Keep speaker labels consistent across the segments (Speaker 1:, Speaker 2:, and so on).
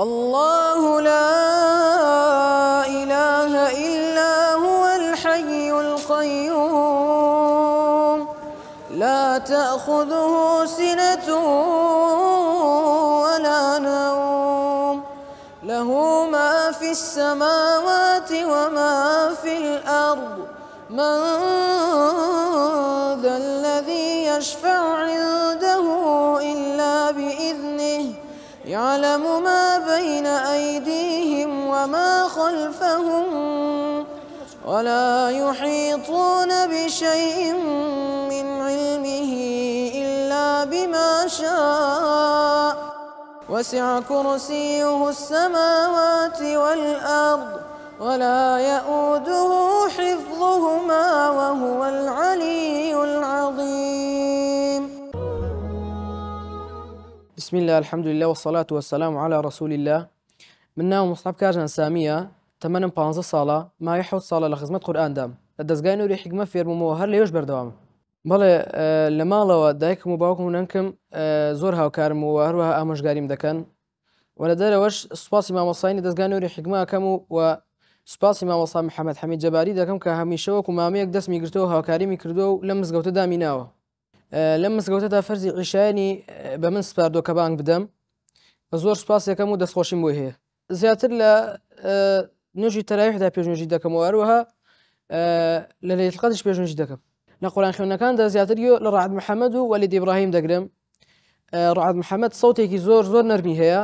Speaker 1: الله لا إله إلا هو الحي القيوم لا تأخذه سنة ولا نوم له ما في السماوات وما في الأرض من ذا الذي يشفع عنده إلا بإذنه يعلم ما بين أيديهم وما خلفهم ولا يحيطون بشيء من علمه إلا بما شاء وسع كرسيه السماوات والأرض ولا يؤوده حفظهما وهو العلي العظيم.
Speaker 2: بسم الله الحمد لله والصلاة والسلام على رسول الله. من ناو مصعب كاجان سامية تمنم 15 ساڵە مای 7 ساڵە لە خزمەت قورئان دام لە دەستگای نووری حکمە فێربوومەوە هەر لەوێش بەردەوام بەڵێ لە ماڵەوە دایکم و باوکم و نەنکم زۆر هاوکارم و هەروەها ئامۆژگاریم دەکەن و لە دەرەوەش سوپاسی مامۆستاینی دەستگای نووری حکمە ئەکەم و سوپاسی مامۆستا محەممەد حەمید جەباری دەکەم کە هەمیشە وەکو مامەیەک دەستمی گرتەوە هاوکاریمی کردو و لە مزگەوتە دامیناوە لەم مزگەوتەدا فەرزی عیشایانی بە من سپاردۆ کە بانگ بدەم زۆر سوپاس دەکەم و دەستخۆشیم بۆی هەیە زیاتر لە نوێژی تەراویحدا پێشنوێژی دەکەم و هەروەها لە لەیلەتول قەدرش پێشنوێژی دەکەم لە قورئان خوێندنەکاندا زیاتر لە ڕەعەت محەممەد و وەلید ئیبراهیم دەگرم ڕەعەت محەممەد سەوتێکی زۆر نەرمی هەیە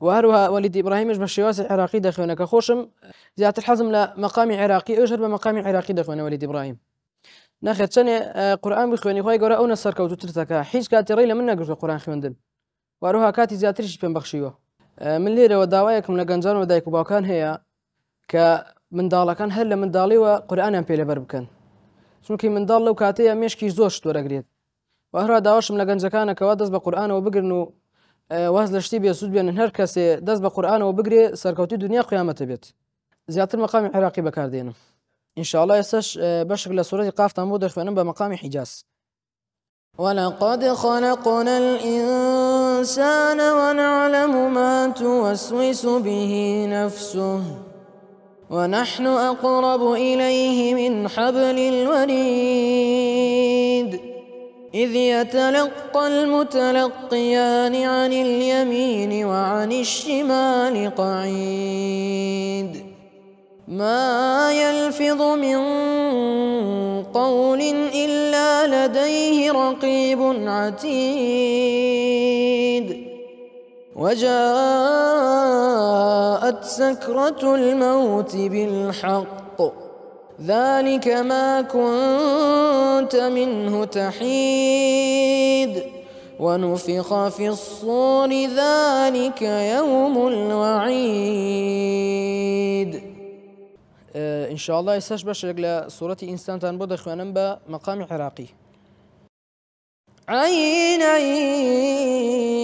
Speaker 2: و هەروەها وەلید ئیبراهیمش بە شێوازی عێراقی دەخوێنە کە خۆشم زیاتر حەزم لە مەقامی عێراقی ئەوش هەر بە مەقامی عێراقی دەخوێنە وەلید ئیبراهیم نەخێت چەندێ قورئان بخوێنی خۆی گەورە ئەو نەسەرکەوتووترتەکە هیچ کاتی ڕێی لە من نەگرتووە قورئان خوێندن و هەروەها کاتی زیاتریشی پێم بەخشیوە من لێرەوە داوایەکم لە گەنجان و دایک و باوکان هەیە کە منداڵەکان هەر لە منداڵیەوە قورئانیان پێ لەبەر بکەن چونکە منداڵ لەو کاتەیە مێشکی زۆر شتوەرەگرێت و هەروەها داواشم لە گەنجەکانەکەوە دەست بە قورئانەوە بگرن و واز لە شتی بێسوود بێنن هەر کەسێ دەست بە قورئانەوە بگرێ سەرکەوتی دنیا قیامەتە بێت زیاتر مەقامی عێراقی بەکاردێنم إن شاء الله ئێستاش بەشێک لە سوورەتی قافتان بۆ دەخوێنم بە مەقامی حیجاز
Speaker 1: ولقد خلقنا الإنسان ونعلم ما توسوس به نفسه ونحن أقرب إليه من حبل الوريد إذ يتلقى المتلقيان عن اليمين وعن الشمال قعيد ما يلفظ من قول إلا لديه رقيب عتيد وجاءت سكرة الموت بالحق ذلك ما كنت منه تحيد ونفخ في الصور ذلك يوم الوعيد.
Speaker 2: إن شاء الله ئێستاش بەشێک لە سوورەتی ئینسانتان بۆ دەخوێنم بە مەقامی عێراقی
Speaker 1: عينا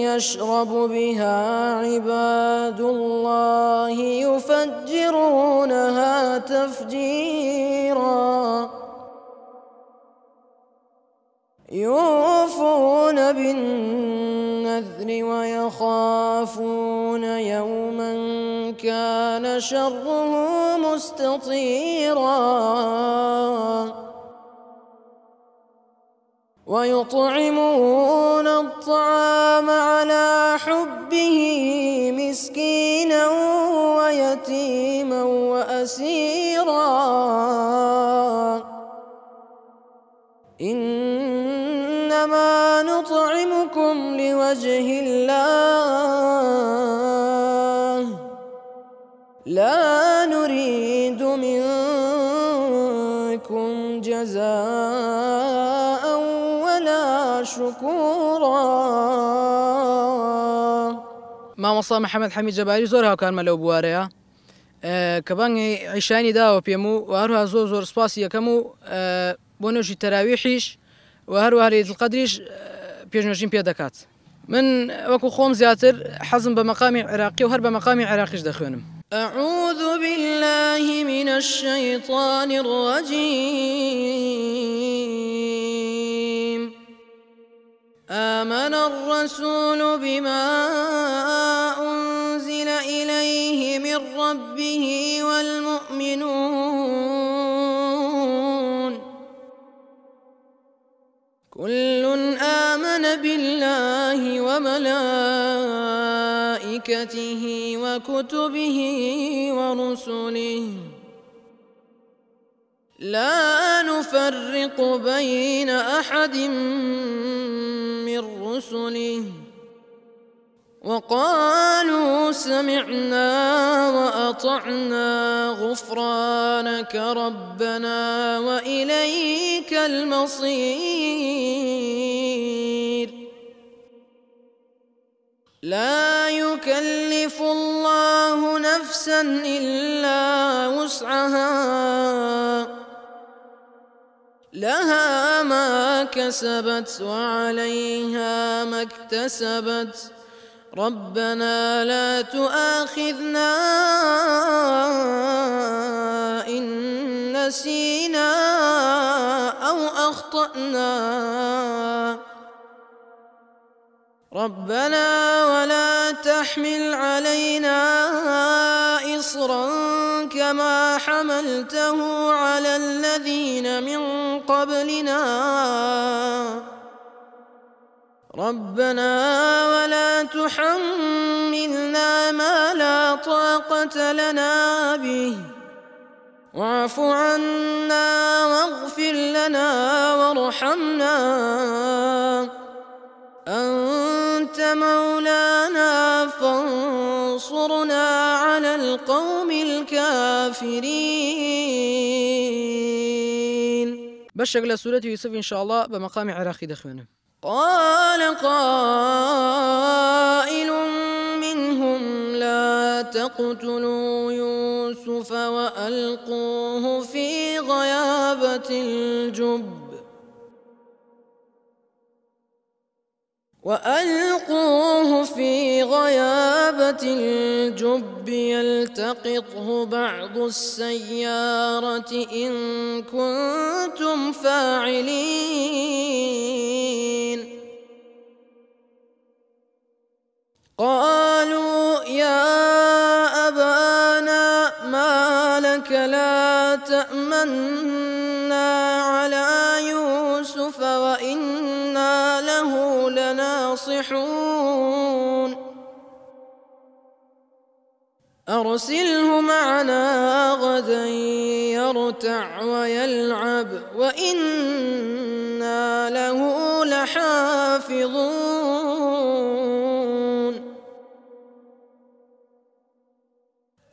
Speaker 1: يشرب بها عباد الله يفجرونها تفجيرا يوفون بالنذر ويخافون يوما كان شره مستطيرا ويطعمون الطعام على حبه مسكينا ويتيما وأسيرا إنما نطعمكم لوجه الله لا نريد منكم جزاء ولا شكورا.
Speaker 2: مامۆستا محەممەد حەمید جەباری زۆر هاوکارمە لەو بوارەیە کە بانگی عیشانی داوە پێم و هەروها زۆر سوپاسی یەکەم و بۆ نوێژی تەراویحیش و هەروها لەیلەتول قەدریش پێشنوێژیم پێ دەکات. من وەکو خۆم زیاتر حەزم بە مەقامی عێراقی و هەر بە مەقامی عێراقیش دەخوێنم.
Speaker 1: أعوذ بالله من الشيطان الرجيم آمن الرسول بما أنزل إليه من ربه والمؤمنون كل آمن بالله وملائكته وكتبه ورسله لا نفرق بين أحد من رسله وقالوا سمعنا وأطعنا غفرانك ربنا وإليك المصير لا يكلف الله نفسا إلا وسعها لها ما كسبت وعليها ما اكتسبت ربنا لا تؤاخذنا إن نسينا أو أخطأنا ربنا ولا تحمل علينا إصرا كما حملته على الذين من قبلنا ربنا ولا تحملنا ما لا طاقة لنا به واعف عنا واغفر لنا وارحمنا أنت مولانا فانصرنا على القوم الكافرين.
Speaker 2: بشغل سورة يوسف إن شاء الله بمقام عراقي دخونه.
Speaker 1: قال قائل منهم لا تقتلوا يوسف وألقوه في غيابة الجب يلتقطه بعض السيارة إن كنتم فاعلين قالوا يا أبانا ما لك لا تأمنا على يوسف وإنا له لناصحون أرسله معنا غدا يرتع ويلعب وإنا له لحافظون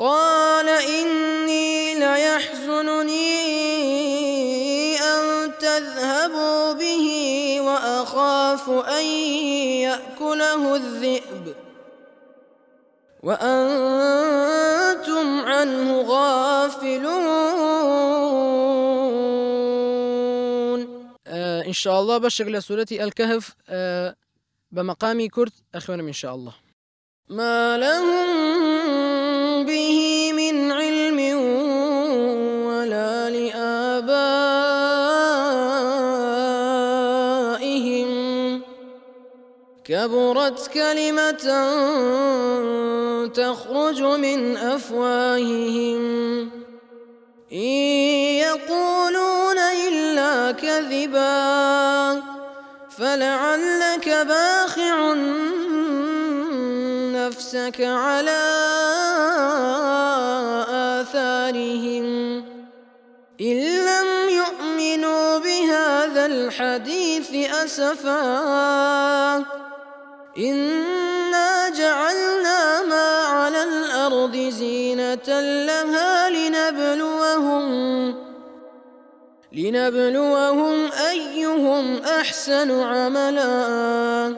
Speaker 1: قال إني ليحزنني أن تذهبوا به وأخاف أن يأكله الذئب وأنتم عنه غافلون.
Speaker 2: إن شاء الله بشغل سورة الكهف بمقام كرد أخوانم إن شاء الله.
Speaker 1: ما لهم به من علم ولا لآبائهم كبرت كلمة تخرج من أفواههم إن يقولون إلا كذبا فلعلك باخع نفسك على آثارهم إن لم يؤمنوا بهذا الحديث أسفا إنا جعلنا ما على الأرض زينة لها لنبلوهم أيهم أحسن عملا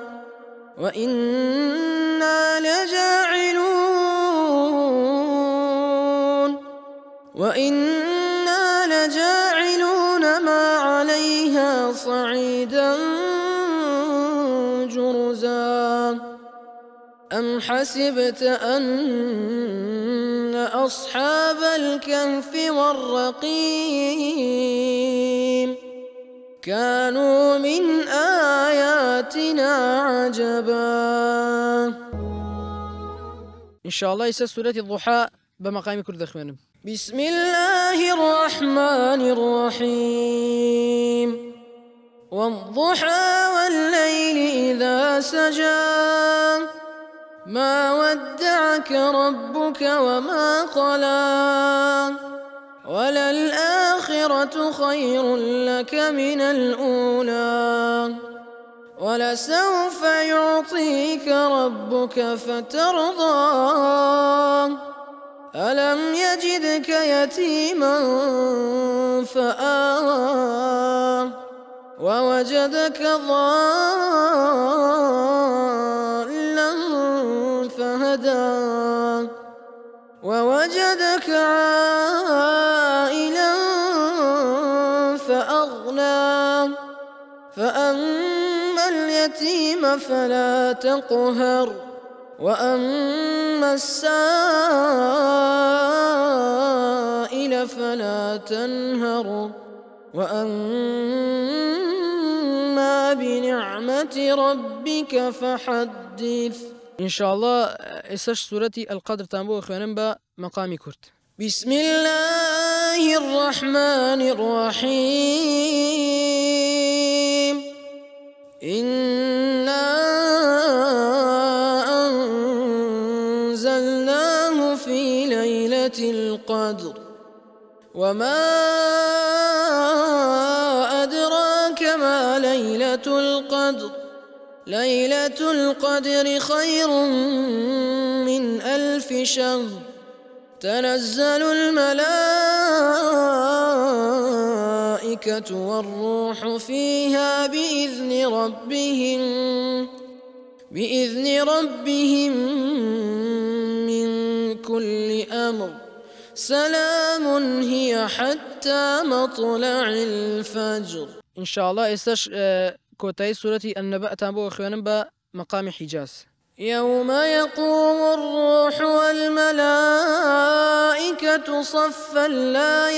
Speaker 1: وإنا لجاعلون ما عليها صعيدا جرزا أم حسبت أن أصحاب الكهف والرقيم كانوا من آياتنا عجبا.
Speaker 2: إن شاء الله يسا سورة الضحى بمقام كرد أخوانم.
Speaker 1: بسم الله الرحمن الرحيم. والضحى والليل إذا سجى ما ودعك ربك وما قلى وللآخرة خير لك من الأولى ولسوف يعطيك ربك فترضى ألم يجدك يتيما فآوى ووجدك ضالا فهدى ووجدك عائلا فأغنى فأما اليتيم فلا تقهر وأما السائل فلا تنهر وأما بنعمة ربك فحدث.
Speaker 2: إن شاء الله إساش سورة القدر تنبو أخوانم بمقام كرد.
Speaker 1: بسم الله الرحمن الرحيم. إنا أنزلناه في ليلة القدر وما أدراك ما ليلة القدر ليلة القدر خير من 1000 شهر تنزل الملائكة والروح فيها بإذن ربهم من كل أمر سلام هي حتى مطلع الفجر.
Speaker 2: إن شاء الله إساش كوتاي سورة النبأ تنبو أخوانم بمقام حجاز.
Speaker 1: يوم يقوم الروح والملائكة صفا لا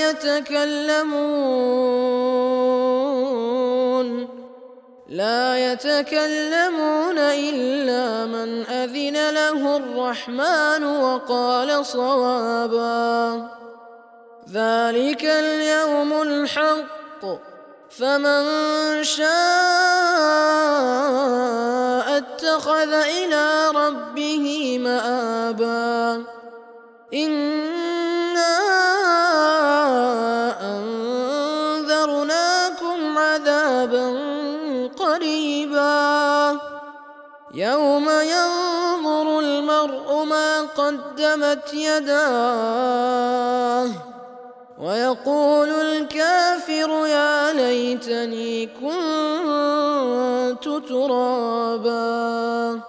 Speaker 1: يتكلمون إلا من أذن له الرحمن وقال صوابا. ذلك اليوم الحق فمن شاء اتخذ إلى ربه مآبا. إنا أنذرناكم عذابا قريبا يوم ينظر المرء ما قدمت يداه ويقول الكافر يا ليتني كنت ترابا.